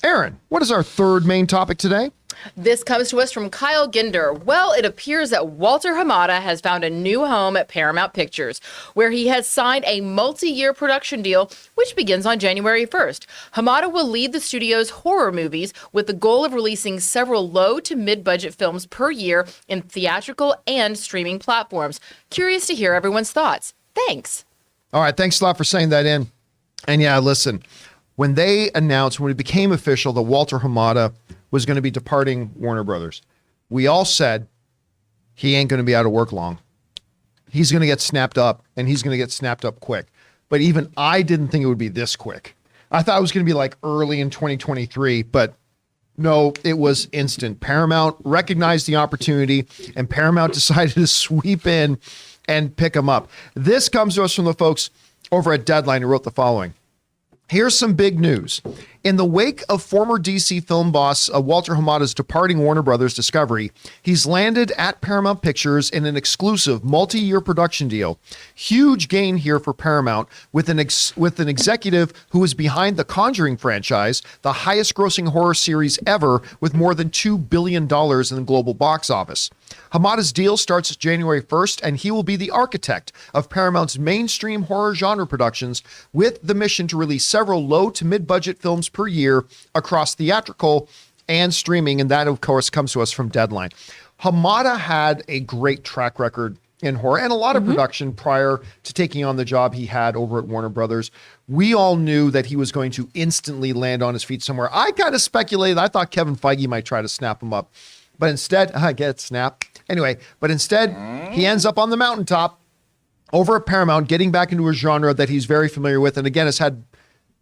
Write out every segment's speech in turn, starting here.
Aaron, what is our third main topic today? This comes to us from Kyle Ginder. Well, it appears that Walter Hamada has found a new home at Paramount Pictures, where he has signed a multi-year production deal, which begins on January 1st. Hamada will lead the studio's horror movies with the goal of releasing several low to mid-budget films per year in theatrical and streaming platforms. Curious to hear everyone's thoughts. Thanks. All right, thanks a lot for saying that in. And yeah, listen, when they announced, when it became official that Walter Hamada was going to be departing Warner Brothers, we all said he ain't going to be out of work long. He's going to get snapped up, and he's going to get snapped up quick. But even I didn't think it would be this quick. I thought it was going to be like early in 2023, but no, it was instant. Paramount recognized the opportunity, and Paramount decided to sweep in and pick him up. This comes to us from the folks over at Deadline who wrote the following. Here's some big news. In the wake of former DC film boss Walter Hamada's departing Warner Brothers Discovery, he's landed at Paramount Pictures in an exclusive multi-year production deal. Huge gain here for Paramount with an executive who is behind the Conjuring franchise, the highest-grossing horror series ever, with more than $2 billion in the global box office. Hamada's deal starts January 1st, and he will be the architect of Paramount's mainstream horror genre productions, with the mission to release several low to mid-budget films per year across theatrical and streaming, and that, of course, comes to us from Deadline. Hamada had a great track record in horror and a lot of production prior to taking on the job he had over at Warner Brothers. We all knew that he was going to instantly land on his feet somewhere. I kind of speculated. I thought Kevin Feige might try to snap him up, but instead, I get snapped. Anyway, but instead, he ends up on the mountaintop over at Paramount, getting back into a genre that he's very familiar with, and again has had,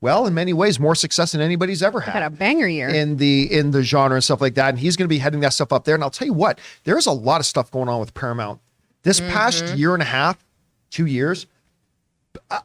well, in many ways, more success than anybody's ever had. Had a banger year in the genre and stuff like that. And he's going to be heading that stuff up there. And I'll tell you what, there's a lot of stuff going on with Paramount this past year and a half, 2 years.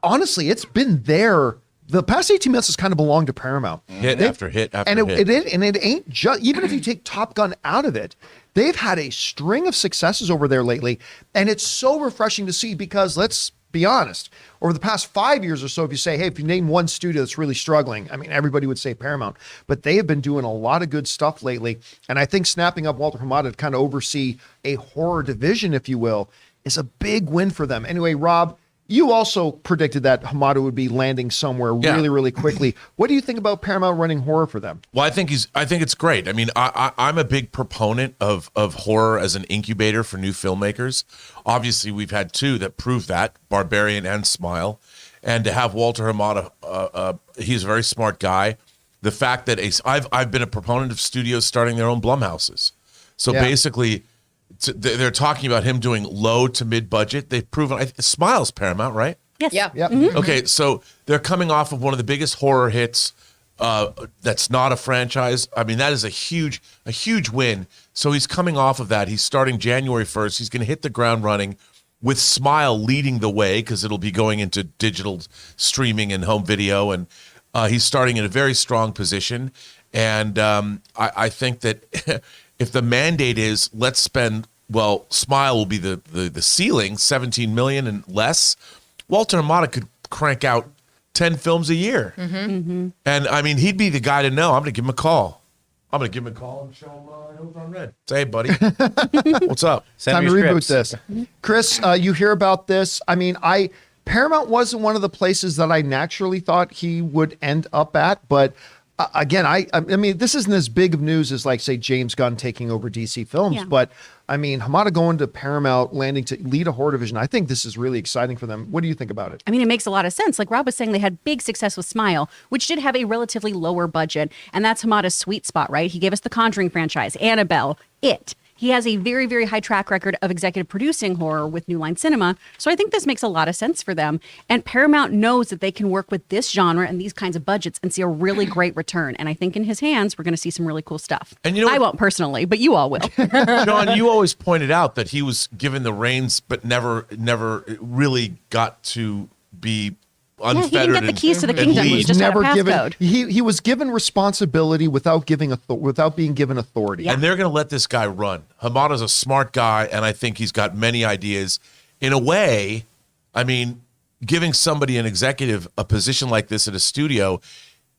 Honestly, it's been there. The past 18 months has kind of belonged to Paramount. Hit after hit after and hit. It ain't just, even if you take Top Gun out of it, they've had a string of successes over there lately. And it's so refreshing to see because, let's be honest, over the past 5 years or so, if you say, hey, if you name one studio that's really struggling, I mean, everybody would say Paramount, but they have been doing a lot of good stuff lately. And I think snapping up Walter Hamada to kind of oversee a horror division, if you will, is a big win for them. Anyway, Rob, you also predicted that Hamada would be landing somewhere really, really quickly. What do you think about Paramount running horror for them? Well, I think it's great. I mean, I'm a big proponent of horror as an incubator for new filmmakers. Obviously, we've had two that prove that, Barbarian and Smile. And to have Walter Hamada, he's a very smart guy. The fact that I've been a proponent of studios starting their own Blumhouses. So basically, they're talking about him doing low to mid budget. They've proven Smile's Paramount, right? Yes. Yeah. Yep. Okay, so they're coming off of one of the biggest horror hits. That's not a franchise. I mean, that is a huge win. So he's coming off of that. He's starting January 1st. He's going to hit the ground running with Smile leading the way because it'll be going into digital streaming and home video. And he's starting in a very strong position. And I think that if the mandate is let's spend, well, Smile will be the ceiling, 17 million and less, Walter Hamada could crank out 10 films a year. And I mean, he'd be the guy to know. I'm going to give him a call. And show him Hills on Red. Say, hey, buddy, what's up? Time to reboot this. Chris, you hear about this. I mean, Paramount wasn't one of the places that I naturally thought he would end up at, but again, I mean, this isn't as big of news as, like, say, James Gunn taking over DC Films, but I mean, Hamada going to Paramount, landing to lead a horror division. I think this is really exciting for them. What do you think about it? I mean, it makes a lot of sense. Like Rob was saying, they had big success with Smile, which did have a relatively lower budget, and that's Hamada's sweet spot, right? He gave us the Conjuring franchise, Annabelle, It. He has a very, very high track record of executive producing horror with New Line Cinema. So I think this makes a lot of sense for them. And Paramount knows that they can work with this genre and these kinds of budgets and see a really great return. And I think in his hands, we're going to see some really cool stuff. And you know, I won't personally, but you all will. John, you always pointed out that he was given the reins, but never really got to be unfettered. He didn't get the keys to the kingdom. He just never had a passcode. He was given responsibility without being given authority. Yeah. And they're going to let this guy run. Hamada's a smart guy, and I think he's got many ideas. In a way, I mean, giving somebody an executive a position like this at a studio,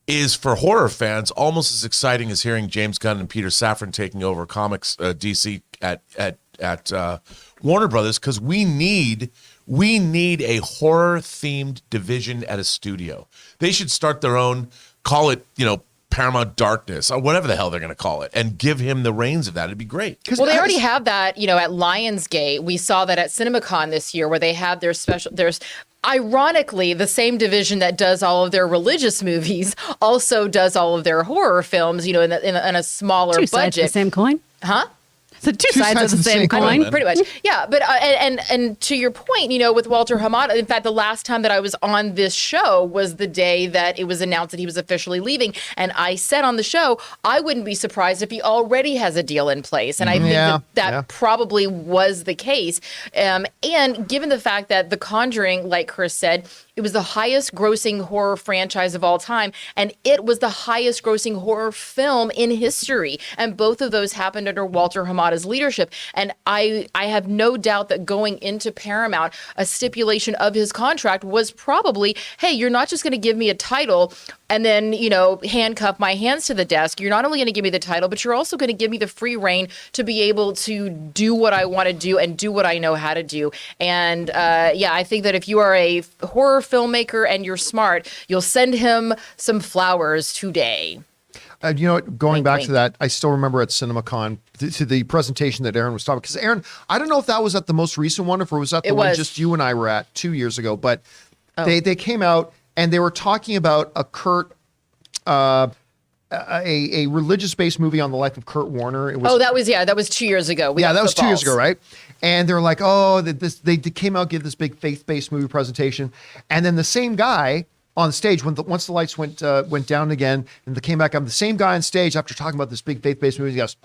is for horror fans almost as exciting as hearing James Gunn and Peter Safran taking over comics DC at Warner Brothers, because we need a horror themed division at a studio. They should start their own, call it, Paramount Darkness or whatever the hell they're going to call it, and give him the reins of that. It'd be great. Well, they already have that, at Lionsgate. We saw that at CinemaCon this year, where they have there's ironically the same division that does all of their religious movies also does all of their horror films, in a smaller Two budget. sides of the same coin. Huh? The two sides of the same coin. Pretty much. Yeah. But and to your point, with Walter Hamada, in fact, the last time that I was on this show was the day that it was announced that he was officially leaving. And I said on the show, I wouldn't be surprised if he already has a deal in place. And I think that probably was the case. And given the fact that The Conjuring, like Chris said, it was the highest grossing horror franchise of all time, and it was the highest grossing horror film in history. And both of those happened under Walter Hamada's leadership. And I have no doubt that going into Paramount, a stipulation of his contract was probably, hey, you're not just going to give me a title and then, handcuff my hands to the desk. You're not only going to give me the title, but you're also going to give me the free reign to be able to do what I want to do and do what I know how to do. And I think that if you are a horror filmmaker and you're smart, you'll send him some flowers today. Going back to that, I still remember at CinemaCon to the presentation that Aaron was talking. Because Aaron, I don't know if that was at the most recent one, or if it was at the one just you and I were at 2 years ago. But they came out and they were talking about a religious-based movie on the life of Kurt Warner. It was, that was 2 years ago. That was 2 years ago, right? And they're like, they came out, give this big faith-based movie presentation, and then the same guy on stage, once the lights went down again, and they came back up, the same guy on stage after talking about this big faith-based movie, he goes,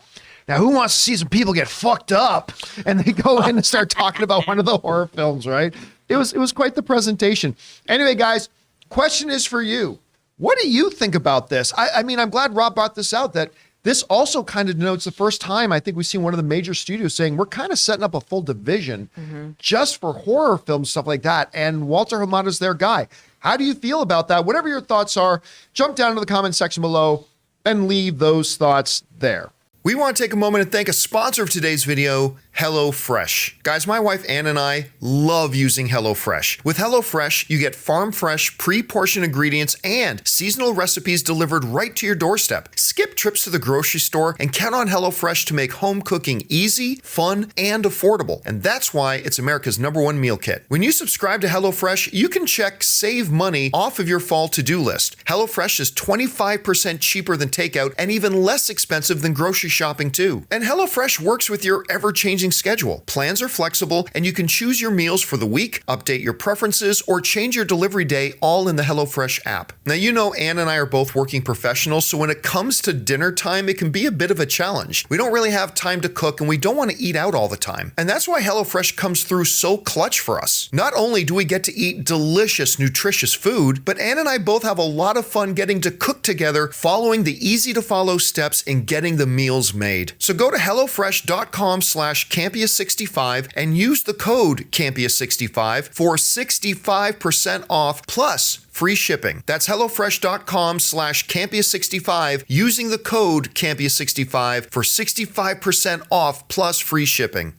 "Now, who wants to see some people get fucked up?" And they go in and start talking about one of the horror films, right? It was quite the presentation. Anyway, guys, question is for you. What do you think about this? I mean, I'm glad Rob brought this out, that this also kind of denotes the first time I think we've seen one of the major studios saying we're kind of setting up a full division just for horror films, stuff like that. And Walter Hamada's their guy. How do you feel about that? Whatever your thoughts are, jump down to the comment section below and leave those thoughts there. We want to take a moment and thank a sponsor of today's video, HelloFresh. Guys, my wife Ann and I love using HelloFresh. With HelloFresh, you get farm-fresh, pre-portioned ingredients and seasonal recipes delivered right to your doorstep. Skip trips to the grocery store and count on HelloFresh to make home cooking easy, fun, and affordable. And that's why it's America's #1 meal kit. When you subscribe to HelloFresh, you can check Save Money off of your fall to-do list. HelloFresh is 25% cheaper than takeout and even less expensive than grocery shopping too. And HelloFresh works with your ever-changing schedule. Plans are flexible and you can choose your meals for the week, update your preferences, or change your delivery day all in the HelloFresh app. Now, Ann and I are both working professionals, so when it comes to dinner time, it can be a bit of a challenge. We don't really have time to cook and we don't want to eat out all the time. And that's why HelloFresh comes through so clutch for us. Not only do we get to eat delicious, nutritious food, but Ann and I both have a lot of fun getting to cook together, following the easy-to-follow steps in getting the meals made. So go to HelloFresh.com/Campea65 and use the code Campea65 for 65% off plus free shipping. That's HelloFresh.com/Campea65 using the code Campea65 for 65% off plus free shipping.